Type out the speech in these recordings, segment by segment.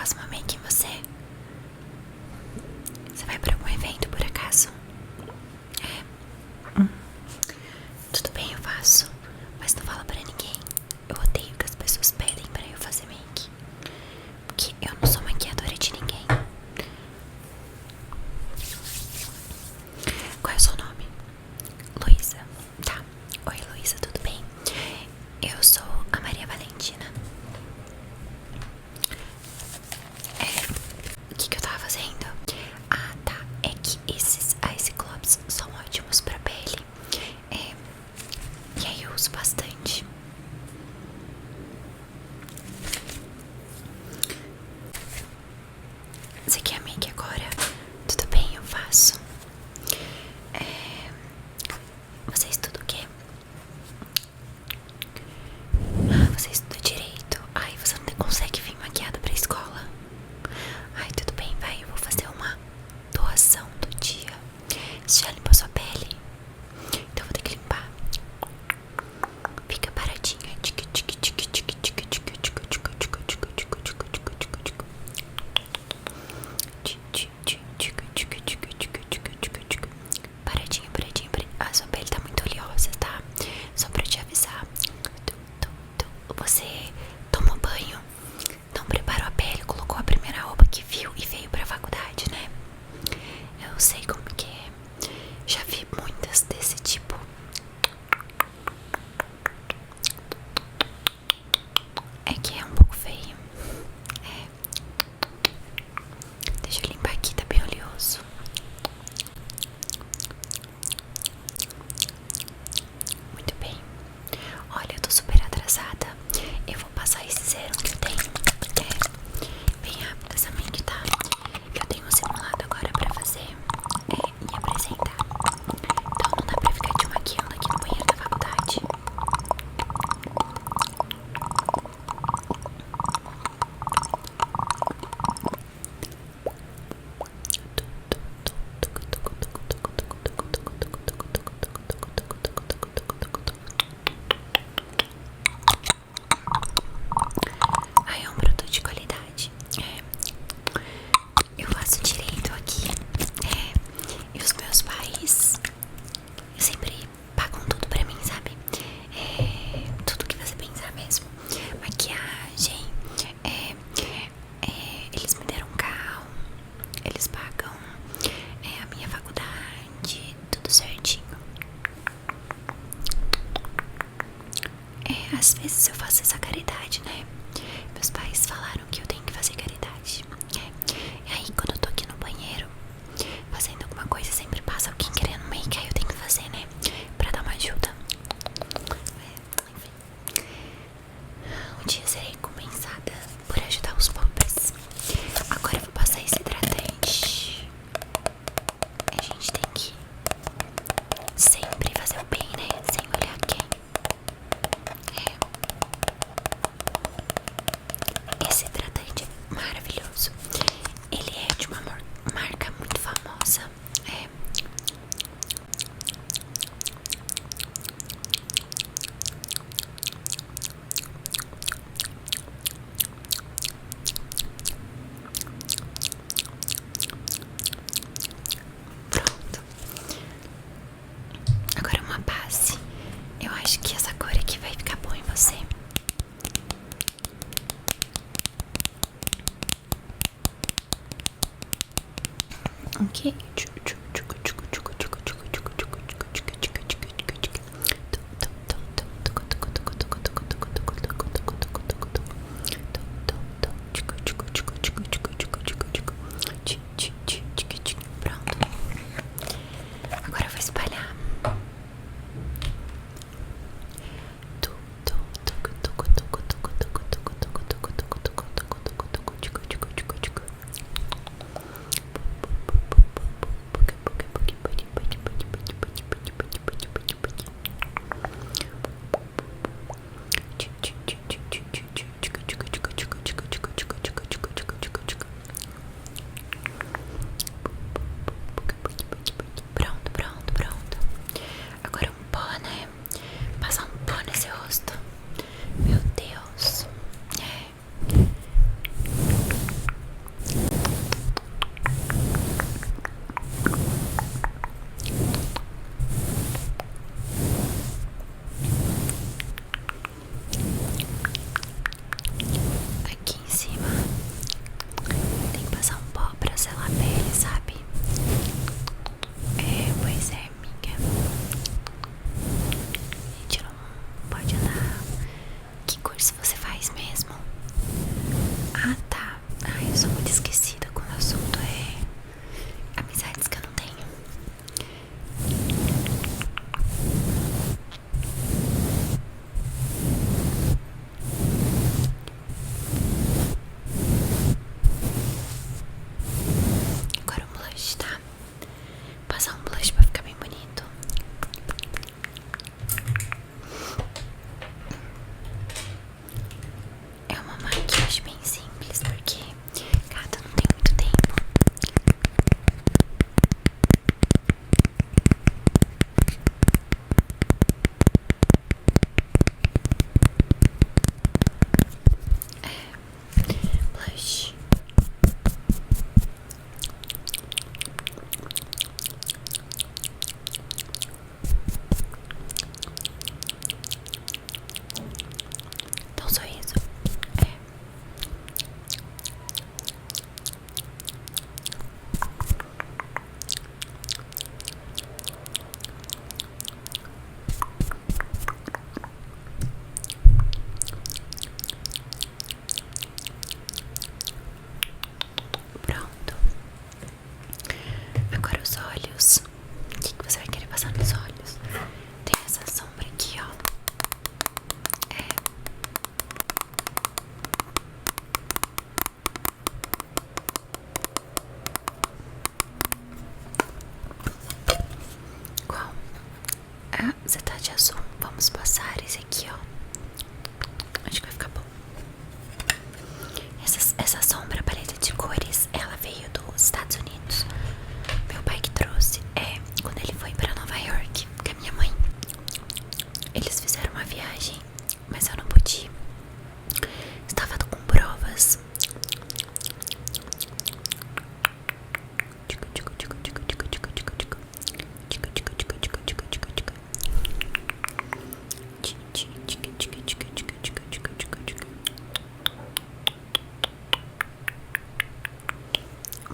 faço uma make em você? Você vai pra algum evento por acaso? Tudo bem, eu faço, mas não fala pra ninguém. Eu odeio que as pessoas pedem pra eu fazer make, porque eu não sou maquiadora de ninguém. Qual é o seu nome? Luísa. Tá. Oi, Luísa, tudo bem? Eu sou a Maria Valentina. O que eu tava fazendo? Ah, tá. É que esses ice globes são ótimos pra pele. E aí eu uso bastante. Você quer a make agora? Tudo bem, eu faço. Você estuda o quê? Ah, você estuda direito. Ai, você não consegue vir maquiada pra escola? Ai, tudo bem, vai. Eu vou fazer uma doação do dia. Você já limpou sua pele? Então eu vou ter que limpar. Fica paradinha. Paradinha, paradinha, paradinha. A sua pele tá muito oleosa, tá? Só pra te avisar. Você tomou banho, não preparou a pele, colocou a primeira roupa que viu e veio pra faculdade, né? Eu sei como que é. Já vi muitas desse tipo. É que é um pouco feio. Deixa eu limpar aqui, tá bem oleoso. Muito bem. Olha, eu tô super atrasada. Eu vou passar esse serum que eu tenho. Bem rápido essa make, tá? Eu tenho um simulado agora pra fazer e apresentar. Então não dá pra ficar te maquiando aqui no banheiro da faculdade. Aí é um produto de qualidade. Eu faço direito aqui. E os meus pais sempre pagam tudo pra mim, sabe? Tudo que você pensar mesmo. Maquiagem, eles me deram um carro, eles pagam a minha faculdade, tudo certinho. Às vezes eu faço essa caridade, né? Meus pais falaram que eu tenho que fazer caridade. E aí quando eu tô aqui no banheiro fazendo alguma coisa, sempre passa alguém querendo make, aí eu tenho que fazer, né? Pra dar uma ajuda. Enfim. Um dia serei compensada por ajudar os pobres. Agora eu vou passar esse hidratante. A gente tem que sempre fazer o bem, né? Sem olhar quem. Esse hidratante é maravilhoso. Ele é de uma marca muito famosa. Pronto. Agora uma base. Eu acho que essa cor aqui vai ficar boa em você. Ok. Pronto. Agora eu vou espalhar.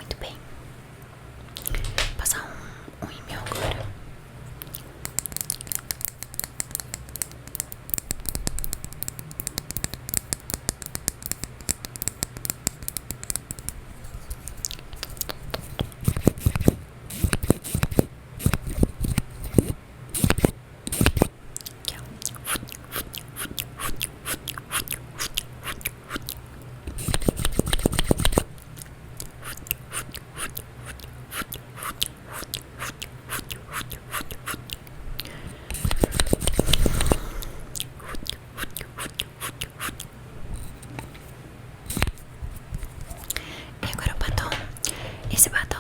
muito bem. Vou passar um rímel agora. Aqui, ó. E agora o batom. Esse batom